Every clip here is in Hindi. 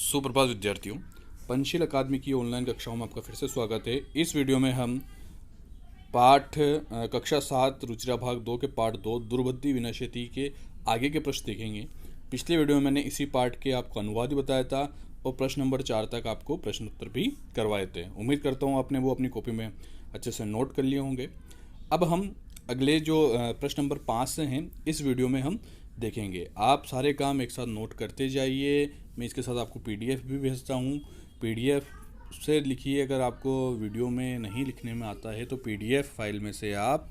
सुप्रभात विद्यार्थियों, पंचशील अकादमी की ऑनलाइन कक्षाओं में आपका फिर से स्वागत है। इस वीडियो में हम कक्षा 7 रुचिरा भाग 2 के पार्ट 2 दुर्बुद्धि विनाशेती के आगे के प्रश्न देखेंगे। पिछले वीडियो में मैंने इसी पार्ट के आपको अनुवाद भी बताया था और प्रश्न नंबर 4 तक आपको प्रश्न उत्तर भी करवाए थे। उम्मीद करता हूँ आपने वो अपनी कॉपी में अच्छे से नोट कर लिए होंगे। अब हम अगले जो प्रश्न नंबर 5 से हैं इस वीडियो में हम देखेंगे। आप सारे काम एक साथ नोट करते जाइए। मैं इसके साथ आपको पीडीएफ भी भेजता हूँ। पीडीएफ से लिखिए। अगर आपको वीडियो में नहीं लिखने में आता है तो पीडीएफ फाइल में से आप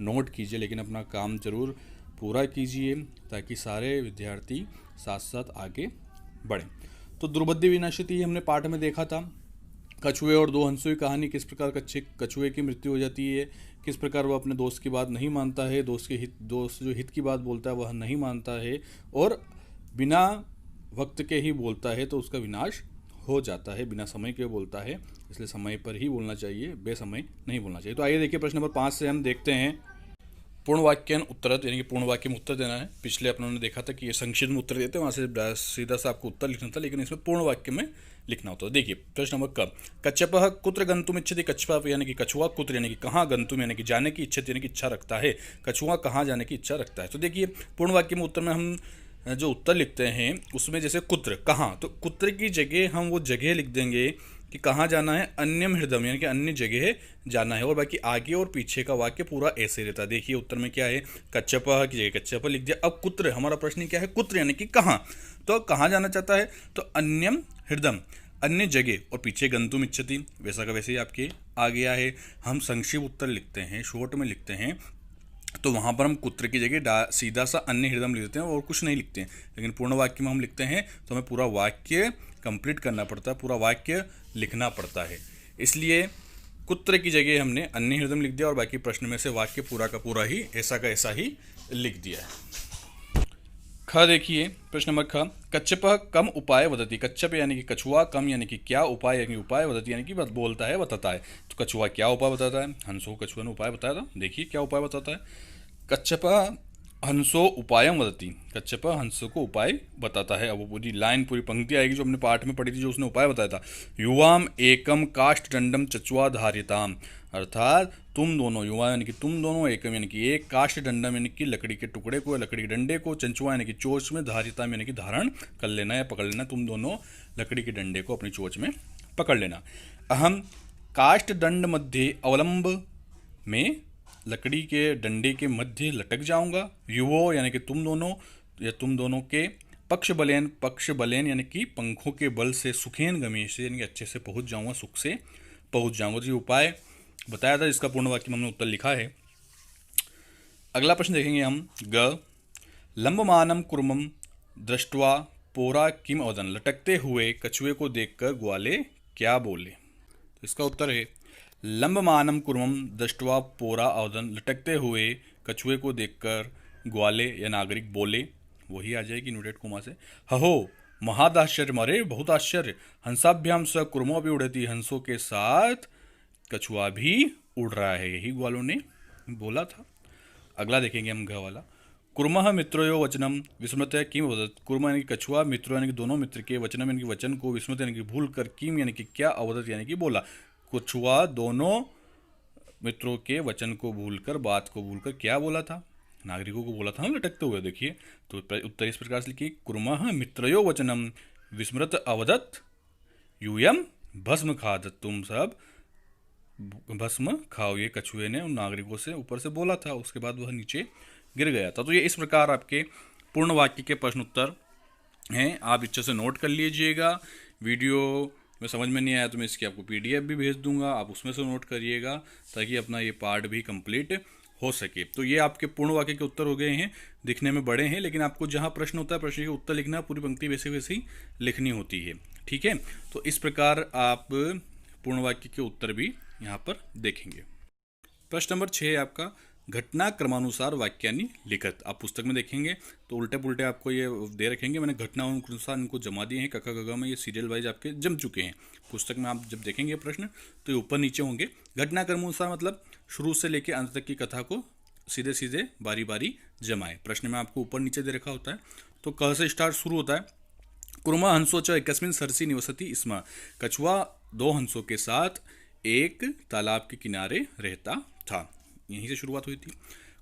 नोट कीजिए, लेकिन अपना काम ज़रूर पूरा कीजिए ताकि सारे विद्यार्थी साथ साथ आगे बढ़ें। तो दुर्बुद्धि विनाशेती हमने पाठ में देखा था। कछुए और दो हंसों की कहानी, किस प्रकार कछुए की मृत्यु हो जाती है, किस प्रकार वह अपने दोस्त की बात नहीं मानता है, दोस्त जो हित की बात बोलता है वह नहीं मानता है और बिना वक्त के ही बोलता है तो उसका विनाश हो जाता है। बिना समय के बोलता है, इसलिए समय पर ही बोलना चाहिए, बेसमय नहीं बोलना चाहिए। तो आइए देखिए, प्रश्न नंबर 5 से हम देखते हैं पूर्ण वाक्यन उत्तर, यानी कि पूर्ण वाक्य में उत्तर देना है। पिछले अपनों ने देखा था कि ये संक्षिप्त में उत्तर देते हैं, वहाँ से सीधा सा आपको उत्तर लिखना था, लेकिन इसमें पूर्ण वाक्य में लिखना होता है। देखिए प्रश्न नंबर क, कच्छपः कुत्र गंतुम इच्छति। कच्छप यानी कि कछुआ, कुत्र यानी कि कहाँ, गंतुम यानी कि जाने की, इच्छति यानी कि इच्छा रखता है। कछुआ कहाँ जाने की इच्छा रखता है। तो देखिए पूर्ण वाक्य में उत्तर में हम जो उत्तर लिखते हैं उसमें जैसे कुत्र कहाँ, तो कुत्र की जगह हम वो जगह लिख देंगे कि कहाँ जाना है, अन्यम हृदम यानी कि अन्य जगह जाना है, और बाकी आगे और पीछे का वाक्य पूरा ऐसे रहता है। देखिए उत्तर में क्या है, कच्छपः की जगह कच्छपः लिख दिया। अब कुत्र, हमारा प्रश्न क्या है, कुत्र यानी कि कहाँ, तो कहाँ जाना चाहता है, तो अन्यम हृदम अन्य जगह, और पीछे गंतुम इच्छति, वैसा का वैसे ही आपके आ गया है। हम संक्षिप्त उत्तर लिखते हैं, शॉर्ट में लिखते हैं, तो वहाँ पर हम कुत्र की जगह सीधा सा अन्य हृदम लिख देते हैं और कुछ नहीं लिखते हैं। लेकिन पूर्ण वाक्य में हम लिखते हैं तो हमें पूरा वाक्य कंप्लीट करना पड़ता है, पूरा वाक्य लिखना पड़ता है। इसलिए कुत्र की जगह हमने अन्य हृदम लिख दिया और बाकी प्रश्न में से वाक्य पूरा का पूरा ही ऐसा का ऐसा ही लिख दिया है। ख देखिए प्रश्न नंबर ख, कच्छपः कम उपाय वदति। कच्छप यानी कि कछुआ, कम यानी कि क्या, उपाय यानी कि उपाय, वदति यानी कि बोलता है, बताता है। तो कछुआ क्या उपाय बताता है, हंसो कछुआ ने उपाय बताया था। देखिए क्या उपाय बताता है, कच्छपः हंसो उपायम वदति। कच्छपः हंसो को उपाय बताता है। अब वो पूरी लाइन, पूरी पंक्ति आएगी जो हमने पाठ में पढ़ी थी, जो उसने उपाय बताया था। युवाम एकम काष्ठ दंडम चचुआ धारिताम, अर्थात तुम दोनों, युवा यानी कि तुम दोनों, एकम यानी कि एक, काष्ठ दंडम यानी कि लकड़ी के टुकड़े को, लकड़ी के डंडे को, चंचुआ यानी कि चोच में, धारिताम यानी कि धारण कर लेना या पकड़ लेना। तुम दोनों लकड़ी के डंडे को अपनी चोच में पकड़ लेना। अहम काष्ठ दंड मध्य अवलंब में, लकड़ी के डंडे के मध्य लटक जाऊंगा। युवो यानी कि तुम दोनों या तुम दोनों के, पक्ष बलेन यानी कि पंखों के बल से, सुखेन गमेश से यानी कि अच्छे से पहुंच जाऊंगा, सुख से पहुंच जाऊंगा। तो ये उपाय बताया था, जिसका पूर्ण वाक्य में हमने उत्तर लिखा है। अगला प्रश्न देखेंगे हम, ग, लंबमानम कुर्मम दृष्ट्वा पोरा किम अवदन। लटकते हुए कछुए को देखकर ग्वाले क्या बोले। तो इसका उत्तर है लंबमानम कुर्मम दृष्ट्वा पोरा अवदन। लटकते हुए कछुए को देखकर ग्वाले या नागरिक बोले, वही आ जाएगी इन्वर्टेड कोमा से। हहो महादाश्चर्य, मरे बहुत आश्चर्य। हंसाभ्याम स कुर्मो भी उड़ती, हंसों के साथ कछुआ भी उड़ रहा है, यही ग्वालों ने बोला था। अगला देखेंगे हम घ वाला, कुर्मः मित्रोयो वचनम विस्मृत किम अवदत्। कुर्मा यानी कि कछुआ, मित्रो यानी कि दोनों मित्र के, वचनम यानी कि वचन को, विस्मृत यानी कि भूल कर, किम यानी कि क्या, अवदत् यानी कि बोला। कछुआ दोनों मित्रों के वचन को भूलकर, बात को भूलकर क्या बोला था, नागरिकों को बोला था ना लटकते हुए। देखिए तो उत्तर इस प्रकार से लिखिए, कुर्मः मित्रयो वचनम विस्मृत अवदत् यूयम भस्म खादत्। तुम सब भस्म खाओ, ये कछुए ने उन नागरिकों से ऊपर से बोला था, उसके बाद वह नीचे गिर गया था। तो ये इस प्रकार आपके पूर्ण वाक्य के प्रश्न उत्तर हैं। आप अच्छे से नोट कर लीजिएगा। वीडियो में समझ में नहीं आया तो मैं इसकी आपको पीडीएफ भी भेज दूंगा, आप उसमें से नोट करिएगा ताकि अपना ये पार्ट भी कंप्लीट हो सके। तो ये आपके पूर्ण वाक्य के उत्तर हो गए हैं। दिखने में बड़े हैं, लेकिन आपको जहाँ प्रश्न होता है प्रश्न के उत्तर लिखना, पूरी पंक्ति वैसे वैसे ही लिखनी होती है। ठीक है, तो इस प्रकार आप पूर्ण वाक्य के उत्तर भी यहाँ पर देखेंगे। प्रश्न नंबर 6 है आपका, घटना क्रमानुसार वाक्यानि लिखत। आप पुस्तक में देखेंगे तो उल्टे पुल्टे आपको ये दे रखेंगे, मैंने घटना अनुसार इनको जमा दिए हैं। कक्का गगा में ये सीरियल वाइज आपके जम चुके हैं। पुस्तक में आप जब देखेंगे प्रश्न तो ये ऊपर नीचे होंगे। घटना क्रमानुसार मतलब शुरू से लेकर अंत तक की कथा को सीधे सीधे बारी बारी जमाए। प्रश्न में आपको ऊपर नीचे दे रखा होता है। तो क से स्टार्ट शुरू होता है, कुर्मा हंसो च एकस्मिन् सरसि निवसति स्म। कछुआ दो हंसों के साथ एक तालाब के किनारे रहता था। यहीं से शुरुआत हुई थी।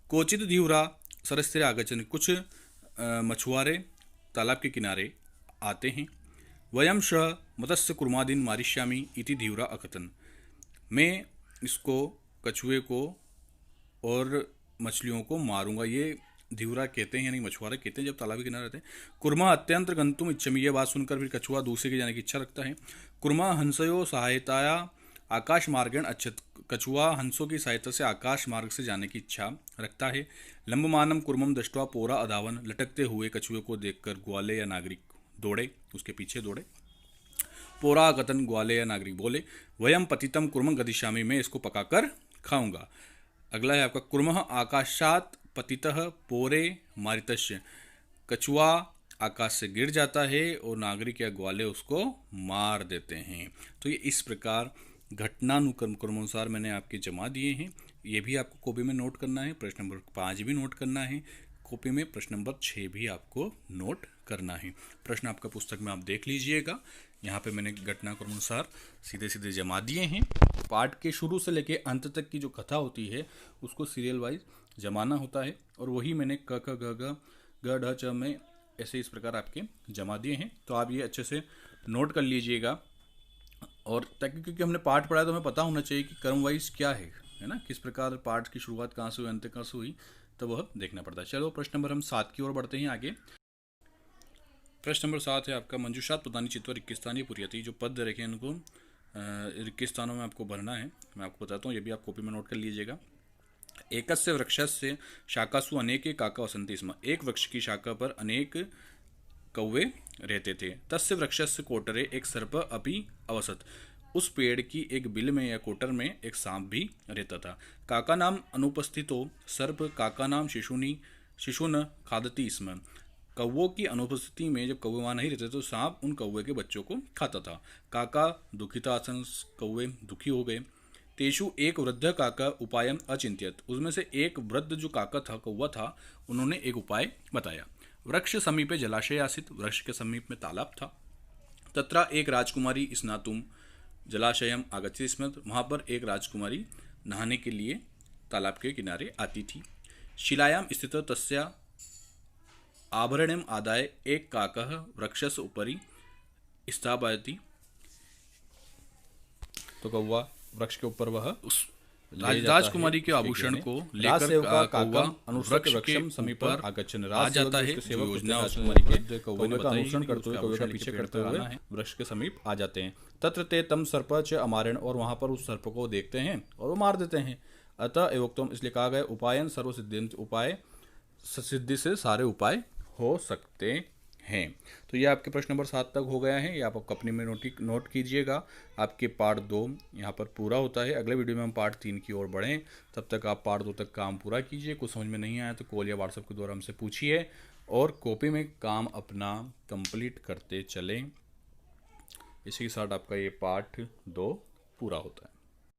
कोचित धीवरा सरस्तीरे आगच्छन्, कुछ मछुआरे तालाब के किनारे आते हैं। वयं श मत्स्य कुर्मादीन मारिष्यामि इति धीवरा अकथन, मैं इसको कछुए को और मछलियों को मारूंगा, ये धीवरा कहते हैं यानी मछुआरे कहते हैं जब तालाब के किनारे रहते हैं। कुर्मा अत्यंत गंतुम इच्छामि, यह बात सुनकर फिर कछुआ दूसरे के जाने की इच्छा रखता है। कुर्मा हंसयो सहायताया आकाश मार्गेण अच्छत, कछुआ हंसों की सहायता से आकाश मार्ग से जाने की इच्छा रखता है। लंबमानम कुर्मम दृष्ट्वा पोरा अधावन, लटकते हुए कछुए को देखकर ग्वाले या नागरिक दौड़े, उसके पीछे दौड़े। पोरा कथन, ग्वाले या नागरिक बोले, वयम पतितम कुर्मं गदिष्यामि, मैं इसको पकाकर खाऊंगा। अगला है आपका कुर्मः आकाशात पतितः पोरे मारितस्य, कछुआ आकाश से गिर जाता है और नागरिक या ग्वाले उसको मार देते हैं। तो ये इस प्रकार घटनानुक्रम क्रमानुसार मैंने आपके जमा दिए हैं। ये भी आपको कॉपी में नोट करना है। प्रश्न नंबर 5 भी नोट करना है कॉपी में, प्रश्न नंबर 6 भी आपको नोट करना है। प्रश्न आपका पुस्तक में आप देख लीजिएगा। यहाँ पे मैंने घटनाक्रम अनुसार सीधे सीधे जमा दिए हैं। पाठ के शुरू से लेके अंत तक की जो कथा होती है उसको सीरियल वाइज जमाना होता है, और वही मैंने क ख ग घ ग ढ च में ऐसे इस प्रकार आपके जमा दिए हैं। तो आप ये अच्छे से नोट कर लीजिएगा। और ताकि क्योंकि हमने पाठ पढ़ा है तो हमें पता होना चाहिए कि क्रम वाइज क्या है ना, किस प्रकार पाठ की शुरुआत कहाँ से हुई, अंत कहाँ से हुई, तो वह देखना पड़ता है। चलो प्रश्न नंबर हम 7 की ओर बढ़ते हैं आगे। प्रश्न नंबर 7 है आपका, मंजूषात पदानी चित्वा रिक्किस्थानी पुरियति, जो पद रखे हैं उनको रिक्त स्थानों में आपको भरना है। मैं आपको बताता हूँ, ये भी आप कॉपी में नोट कर लीजिएगा। एकस्य वृक्षस्य शाखासु अनेके काका वसन्ति स्म, एक वृक्ष की शाखा पर अनेक कौवे रहते थे। तस्य वृक्षस्य कोटरे एक सर्प अपि अवसत, उस पेड़ की एक बिल में या कोटर में एक सांप भी रहता था। काका नाम अनुपस्थितो सर्प काका नाम शिशुन खादति स्म, कौवों की अनुपस्थिति में जब कौवे वहाँ नहीं रहते तो सांप उन कौवे के बच्चों को खाता था। काका दुखितासन, कौवे दुखी हो गए। तेषु एक वृद्ध काका उपायम अचिंत्यत, उसमें से एक वृद्ध जो काका था, कौवा था, उन्होंने एक उपाय बताया। वृक्ष समीपे जलाशय आसित, वृक्ष के समीप में तालाब था। तत्र एक राजकुमारी स्नातुम जलाशयम आगच्छति स्म, वहाँ पर एक राजकुमारी नहाने के लिए तालाब के किनारे आती थी। शिलायाम स्थित तस्या आभरणम आदाय एक काकः वृक्षस्य उपरि स्थापयति, तो कौवा वृक्ष के ऊपर वह उस राजकुमारी के आभूषण को लेकर कौवा वृक्ष के समीप पर आ जाता है। योजना राजकुमारी के कौवे का अनुसरण करते हुए, कौवे का पीछे करते हुए वृक्ष के समीप आ जाते हैं। तत्र ते तम सर्प च अमारण, और वहां पर उस सर्प को देखते हैं और वो मार देते हैं। अतः एवोक्तम, इसलिए कहा गया उपायन सर्व सिद्धि, उपाय सिद्धि से सारे उपाय हो सकते हैं। तो ये आपके प्रश्न नंबर 7 तक हो गया है। ये आप अपने में नोट कीजिएगा। आपके पार्ट 2 यहाँ पर पूरा होता है। अगले वीडियो में हम पार्ट 3 की ओर बढ़ें, तब तक आप पार्ट 2 तक काम पूरा कीजिए। कुछ समझ में नहीं आया तो कॉल या व्हाट्सएप के द्वारा हमसे पूछिए, और कॉपी में काम अपना कंप्लीट करते चलें। इसी के साथ आपका ये पार्ट 2 पूरा होता है।